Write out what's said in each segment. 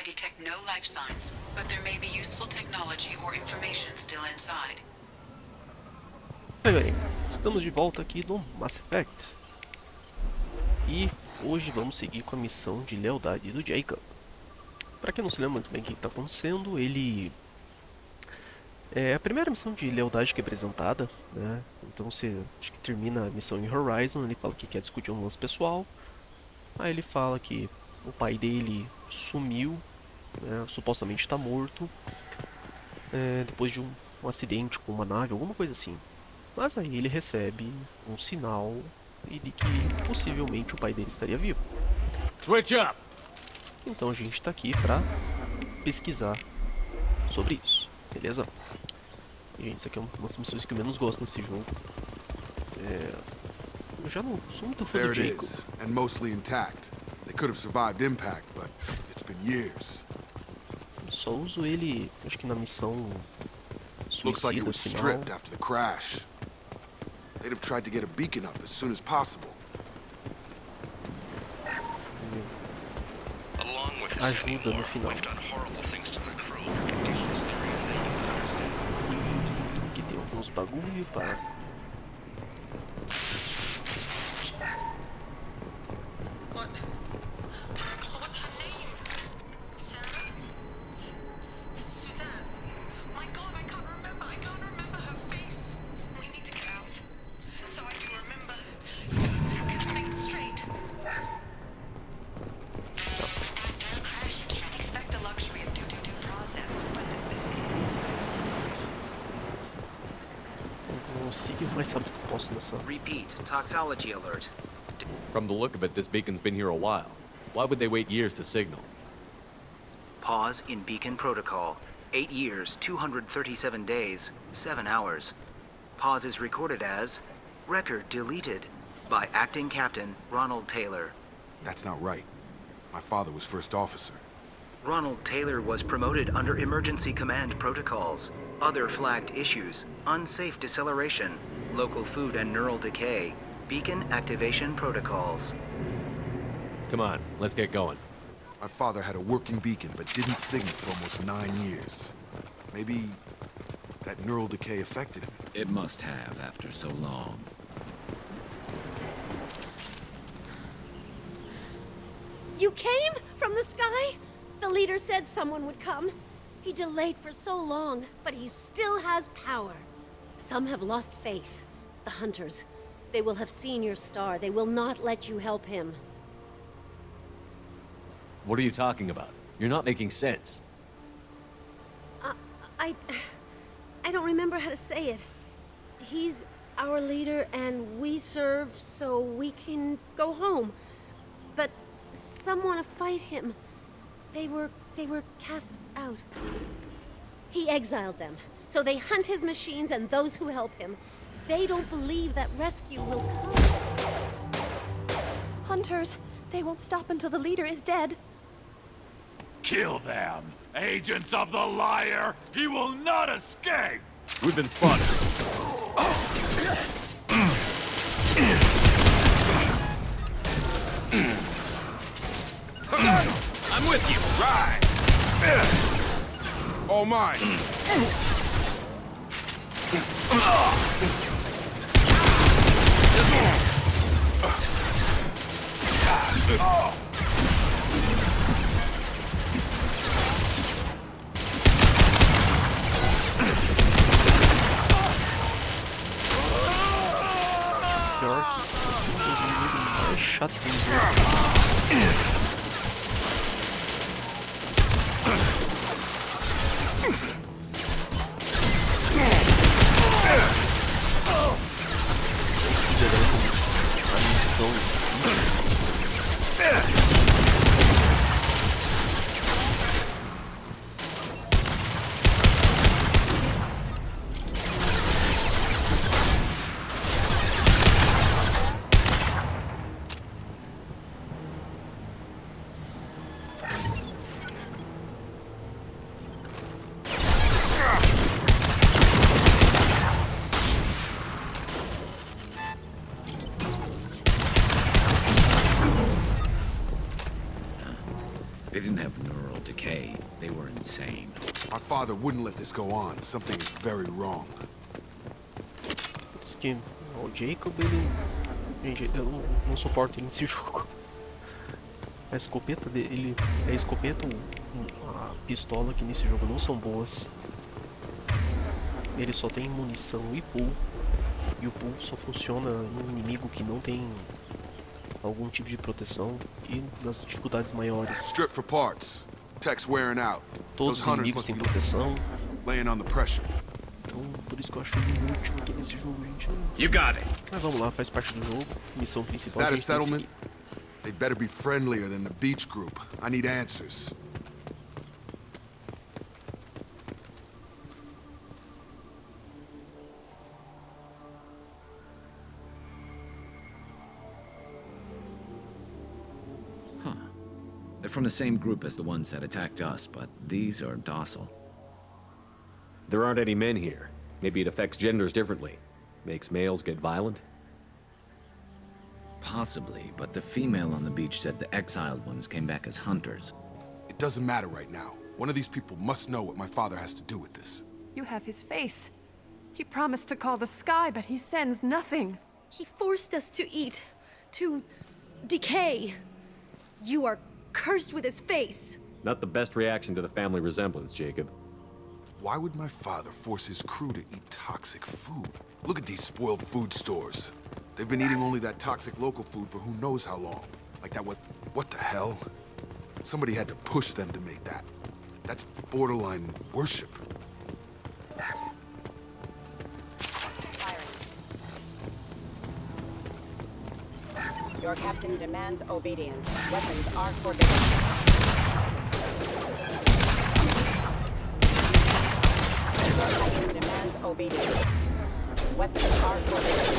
I detect no life signs, but there may be useful technology or information still inside. Bem, estamos de volta aqui no Mass Effect. E hoje vamos seguir com a missão de lealdade do Jacob. Para quem não se lembra muito bem o que está acontecendo, ele... É a primeira missão de lealdade que é apresentada, né? Então você acho que termina a missão em Horizon, ele fala que quer discutir um lance pessoal. Aí ele fala que o pai dele sumiu, né? Supostamente está morto, depois de um acidente com uma nave, alguma coisa assim. Mas aí ele recebe um sinal de que possivelmente o pai dele estaria vivo. Switch up. Então a gente está aqui para pesquisar sobre isso, beleza? E, gente, isso aqui é uma das missões que eu menos gosto nesse jogo. Eu já não sou muito fã do Jacob. And mostly intact. They could have survived impact, but it's been years. Só uso ele, acho que na missão Looks like it suicida was final. stripped after the crash. They'd have tried to get a beacon up as soon as possible. Ajuda no final. Aqui tem alguns bagulho para... Siga o mais rápido que posso nessa... Repeat, toxology alert. From the look of it, this beacon's been here a while. Why would they wait years to signal? Pause in beacon protocol. 8 years, 237 days, 7 hours. Pause is recorded as record deleted by acting captain Ronald Taylor. That's not right. My father was first officer. Ronald Taylor was promoted under emergency command protocols. Other flagged issues: unsafe deceleration, local food and neural decay, beacon activation protocols. Come on, let's get going. My father had a working beacon, but didn't signal for almost 9 years. Maybe that neural decay affected him. It must have after so long. You came from the sky? The leader said someone would come. He delayed for so long, but he still has power. Some have lost faith. The hunters. They will have seen your star. They will not let you help him. What are you talking about? You're not making sense. I don't remember how to say it. He's our leader and we serve so we can go home. But some want to fight him. They were cast out. He exiled them, so they hunt his machines and those who help him. They don't believe that rescue will come. Hunters, they won't stop until the leader is dead. Kill them! Agents of the liar! He will not escape! We've been spotted. I'm with you! Right! All mine! Pior que essas pessoas mais chatas do jogo. of neural decay. They were insane. My father wouldn't let this go on. Something is very wrong. Diz que o Jacob, ele... Gente, eu não suporto ele nesse jogo. A escopeta dele... A escopeta ou a pistola aqui nesse jogo não são boas. Ele só tem munição e pull. E o pull só funciona em um inimigo que não tem algum tipo de proteção e nas dificuldades maiores. Strip for parts. Tech's wearing out. Todos os inimigos têm proteção. Laying on the pressure. Então, por isso que eu acho ele inútil aqui nesse jogo, gente. You got it. Mas vamos lá, faz parte do jogo. Missão principal. Is that a gente tem que settlement? seguir. They'd better be friendlier than the beach group. I need answers. They're from the same group as the ones that attacked us, but these are docile. There aren't any men here. Maybe it affects genders differently. Makes males get violent? Possibly, but the female on the beach said the exiled ones came back as hunters. It doesn't matter right now. One of these people must know what my father has to do with this. You have his face. He promised to call the sky, but he sends nothing. He forced us to eat, to decay. You are cursed with his face. Not the best reaction to the family resemblance, Jacob. Why would my father force his crew to eat toxic food? Look at these spoiled food stores. They've been eating only that toxic local food for who knows how long. Like that what the hell? Somebody had to push them to make that. That's borderline worship. Your captain demands obedience. Weapons are forbidden. Your captain demands obedience. Weapons are forbidden.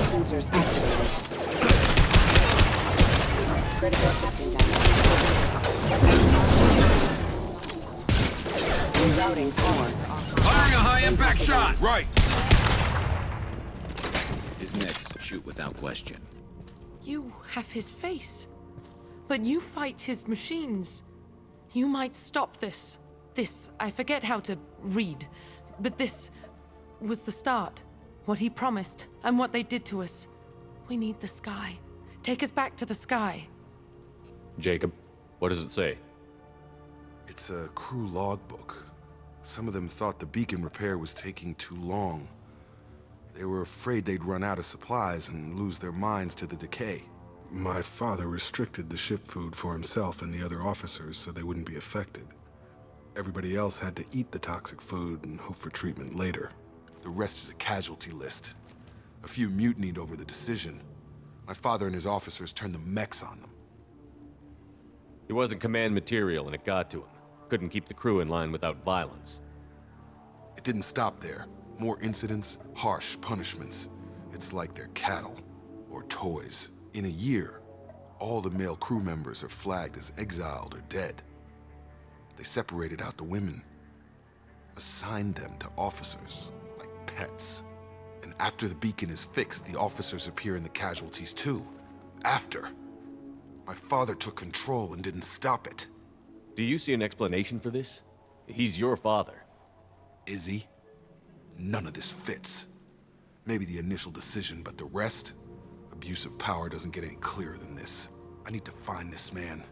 Sensors activated. Critical captain damage. Weapons are forbidden. Rerouting power. Firing a high-impact shot! Right! His next, shoot without question. You have his face, but you fight his machines. You might stop this. This, I forget how to read, but this was the start. What he promised, and what they did to us. We need the sky. Take us back to the sky. Jacob, what does it say? It's a crew logbook. Some of them thought the beacon repair was taking too long. They were afraid they'd run out of supplies and lose their minds to the decay. My father restricted the ship food for himself and the other officers so they wouldn't be affected. Everybody else had to eat the toxic food and hope for treatment later. The rest is a casualty list. A few mutinied over the decision. My father and his officers turned the mechs on them. He wasn't command material and it got to him. Couldn't keep the crew in line without violence. It didn't stop there. More incidents, harsh punishments. It's like they're cattle or toys. In a year, all the male crew members are flagged as exiled or dead. They separated out the women, assigned them to officers, like pets. And after the beacon is fixed, the officers appear in the casualties too. After. My father took control and didn't stop it. Do you see an explanation for this? He's your father. Is he? None of this fits. Maybe the initial decision, but the rest? Abuse of power doesn't get any clearer than this. I need to find this man.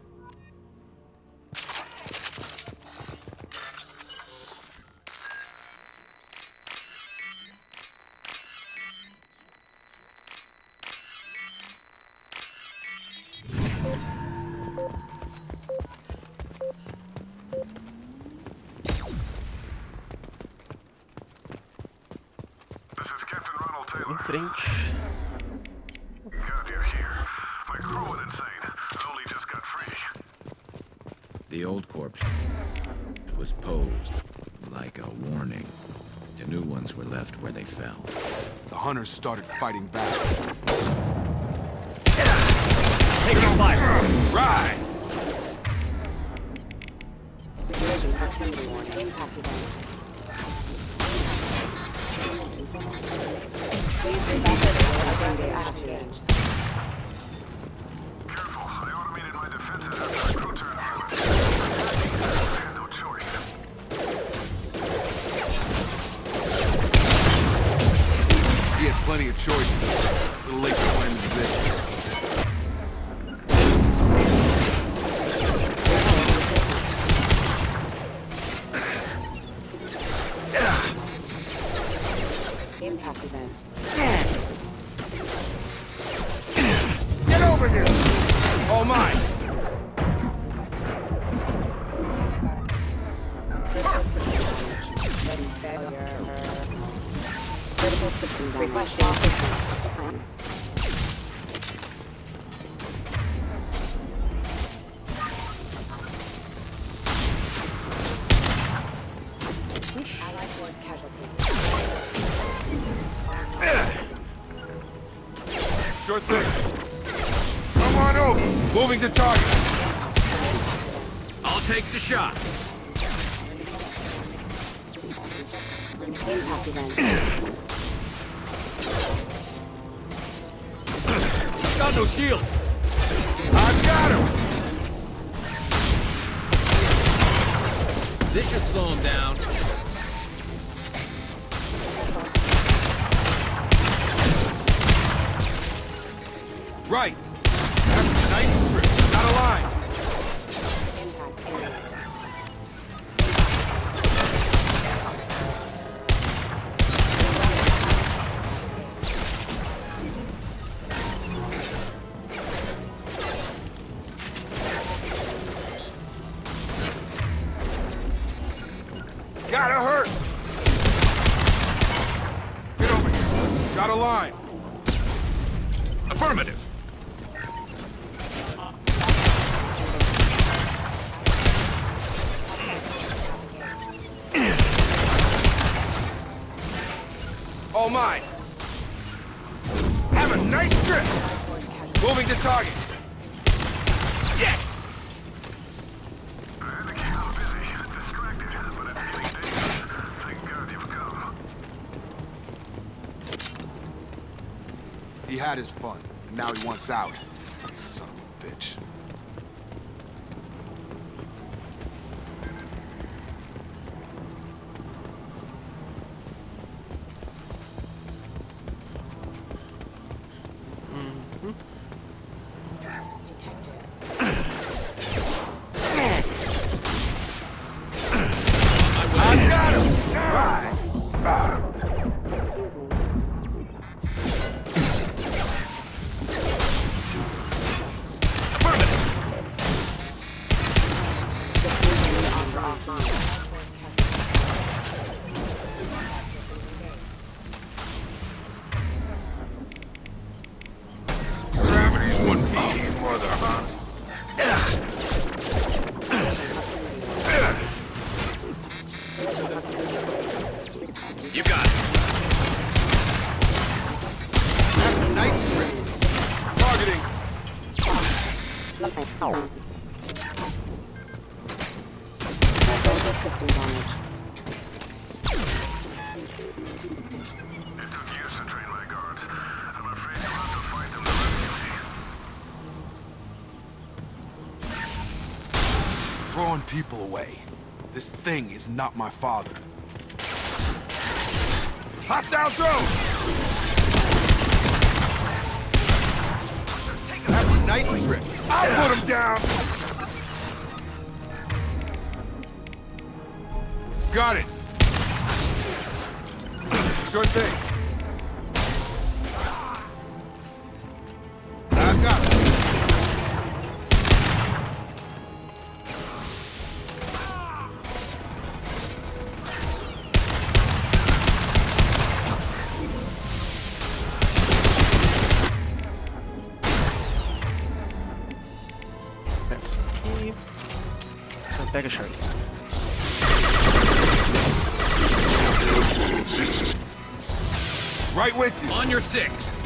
Em frente. The old corpse was posed like a warning. The new ones were left where they fell. The hunters started fighting back. Take it on fire! Right! Collision proximity warning impacted. Please evacuate the activated. Careful, I automated my defenses after the crew turned on. choices. Little late to blend into this. Impact event. Get over here! All mine! Critical system damage. Request all systems. Allied force casualty. Sure thing. Come on over. Moving to target. I'll take the shot. Impact event. Got no shield. I've got him. This should slow him down. Right. That's a nice trip. Not a line. Impact area. Gotta hurt. Get over here. Got a line. Affirmative. All mine. Have a nice trip. Moving to target. Yes! He had his fun, and now he wants out. Son of a bitch. I got him! Gravity's one mean mother, huh? You got it. Nice trick. Targeting. Critical system damage. It took years to train my guards. I'm afraid you'll have to fight them to rescue me. Throwing people away. This thing is not my father. Hostile drone! That's a nice trick. I'll put him down! Got it! Sure thing. I've got it. Pega, Charlie. Right with you. On your 6.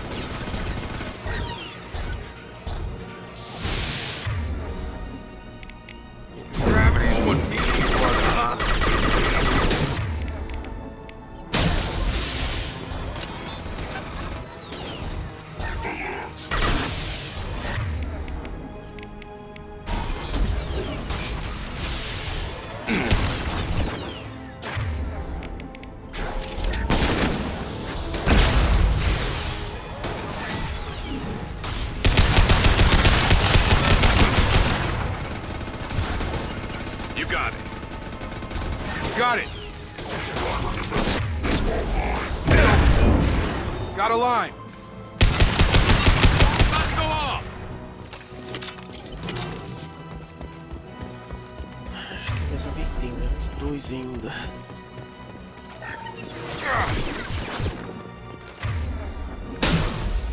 Gravity's one mean mother, huh? You got it. Got it! Got a line! Let's go off! Acho que tem mais alguém. Tem uns dois ainda.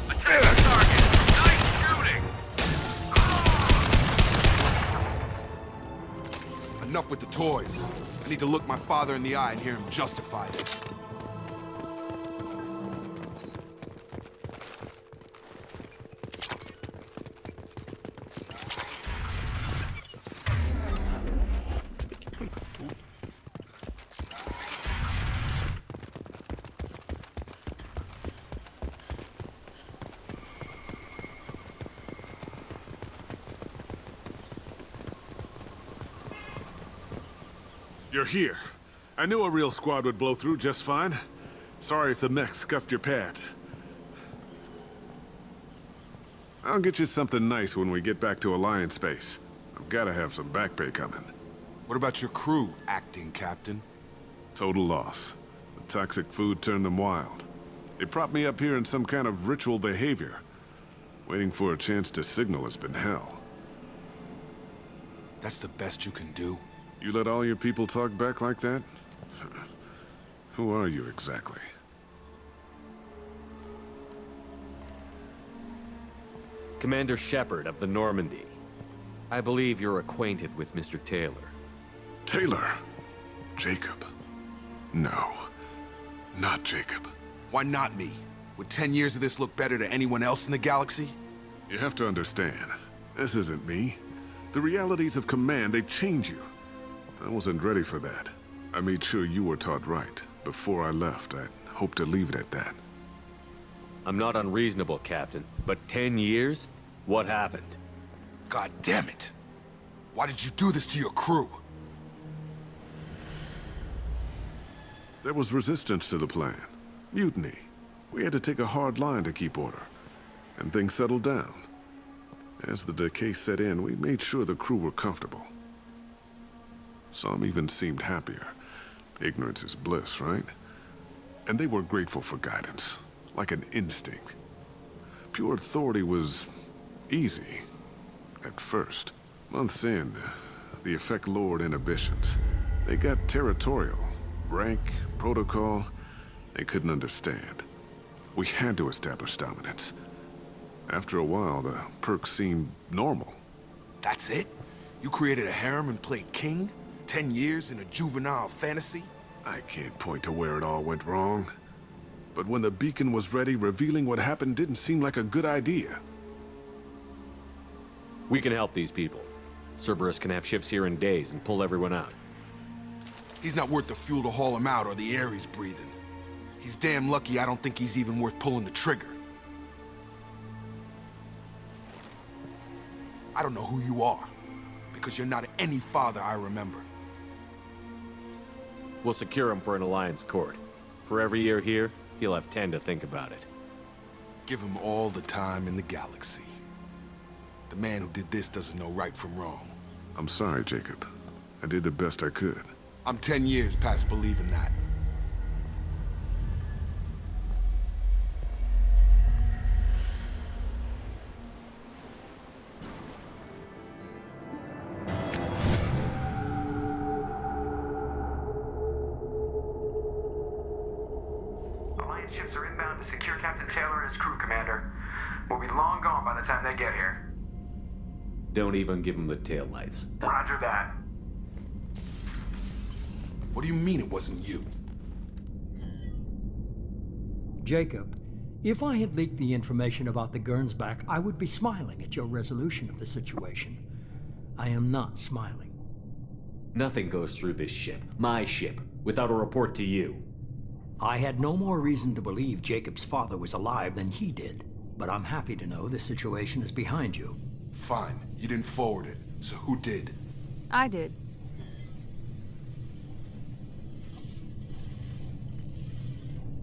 Attack the target! Nice shooting! Enough with the toys. I need to look my father in the eye and hear him justify this. Foi tudo. You're here. I knew a real squad would blow through just fine. Sorry if the mech scuffed your pads. I'll get you something nice when we get back to Alliance space. I've gotta have some back pay coming. What about your crew, acting captain? Total loss. The toxic food turned them wild. They propped me up here in some kind of ritual behavior. Waiting for a chance to signal has been hell. That's the best you can do? You let all your people talk back like that? Who are you exactly? Commander Sheperd of the Normandy. I believe you're acquainted with Mr. Taylor. Taylor? Jacob? No. Not Jacob. Why not me? Would 10 years of this look better to anyone else in the galaxy? You have to understand, this isn't me. The realities of command, they change you. I wasn't ready for that. I made sure you were taught right. Before I left, I hoped to leave it at that. I'm not unreasonable, Captain, but 10 years? What happened? God damn it! Why did you do this to your crew? There was resistance to the plan. Mutiny. We had to take a hard line to keep order. And things settled down. As the decay set in, we made sure the crew were comfortable. Some even seemed happier. Ignorance is bliss, right? And they were grateful for guidance, like an instinct. Pure authority was easy, at first. Months in, the effect lowered inhibitions. They got territorial. Rank, protocol, they couldn't understand. We had to establish dominance. After a while, the perks seemed normal. That's it? You created a harem and played king? 10 years in a juvenile fantasy? I can't point to where it all went wrong. But when the beacon was ready, revealing what happened didn't seem like a good idea. We can help these people. Cerberus can have ships here in days and pull everyone out. He's not worth the fuel to haul him out or the air he's breathing. He's damn lucky I don't think he's even worth pulling the trigger. I don't know who you are, because you're not any father I remember. We'll secure him for an Alliance court. For every year here, he'll have 10 to think about it. Give him all the time in the galaxy. The man who did this doesn't know right from wrong. I'm sorry, Jacob. I did the best I could. I'm 10 years past believing that. Alliance ships are inbound to secure Captain Taylor and his crew, Commander. We'll be long gone by the time they get here. Don't even give him the taillights. Roger that. What do you mean it wasn't you? Jacob, if I had leaked the information about the Gernsback, I would be smiling at your resolution of the situation. I am not smiling. Nothing goes through this ship, my ship, without a report to you. I had no more reason to believe Jacob's father was alive than he did, but I'm happy to know the situation is behind you. Fine. You didn't forward it, so who did? I did.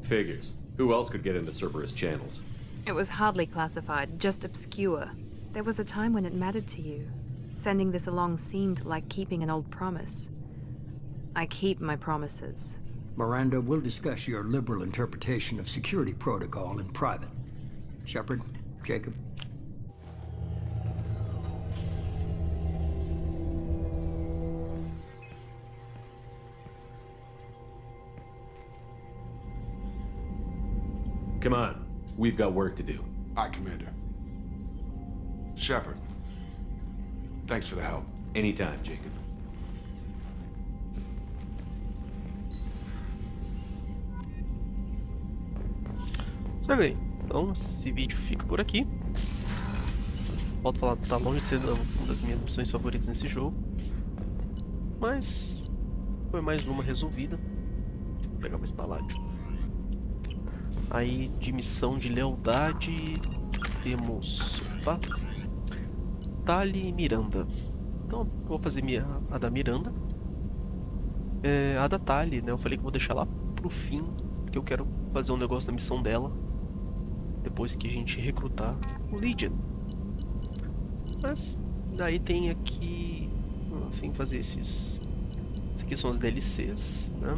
Figures. Who else could get into Cerberus channels? It was hardly classified, just obscure. There was a time when it mattered to you. Sending this along seemed like keeping an old promise. I keep my promises. Miranda, we'll discuss your liberal interpretation of security protocol in private. Sheperd, Jacob. Come on. We've got work to do. Aye, Commander. Sheperd. Thanks for the help. Anytime, Jacob. Muito bem, então esse vídeo fica por aqui. Volto a falar, tá longe de ser uma das minhas missões favoritas nesse jogo, mas foi mais uma resolvida. Vou pegar mais paládio. Aí de missão de lealdade temos Tali e Miranda. Então eu vou fazer a da Miranda. A da Tali, né? Eu falei que vou deixar lá pro fim, porque eu quero fazer um negócio da missão dela depois que a gente recrutar o Legion. Mas daí tem aqui, enfim, fazer esses aqui são as DLCs, né?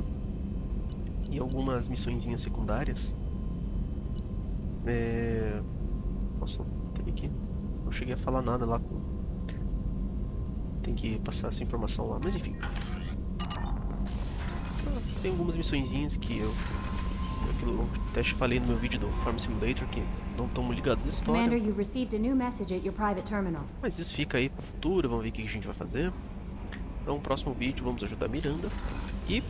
E algumas missõezinhas secundárias. Nossa, tem aqui. Não cheguei a falar nada lá com. Tem que passar essa informação lá, mas enfim. Tem algumas missõezinhas que eu até falei no meu vídeo do Farm Simulator que não estão ligados à história. Commander, you've received a new message at your private terminal. Mas isso fica aí pro futuro, vamos ver o que a gente vai fazer. Então, no próximo vídeo, vamos ajudar a Miranda. E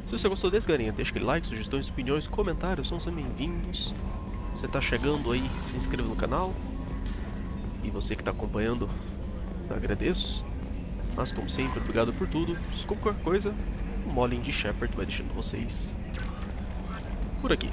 se você gostou desse, galerinha, deixa aquele like, sugestões, opiniões, comentários, são sempre bem-vindos. Você tá chegando aí, se inscreva no canal. E você que tá acompanhando, eu agradeço. Mas como sempre, obrigado por tudo. Desculpa qualquer coisa, o Molin G Sheperd vai deixando vocês por aqui.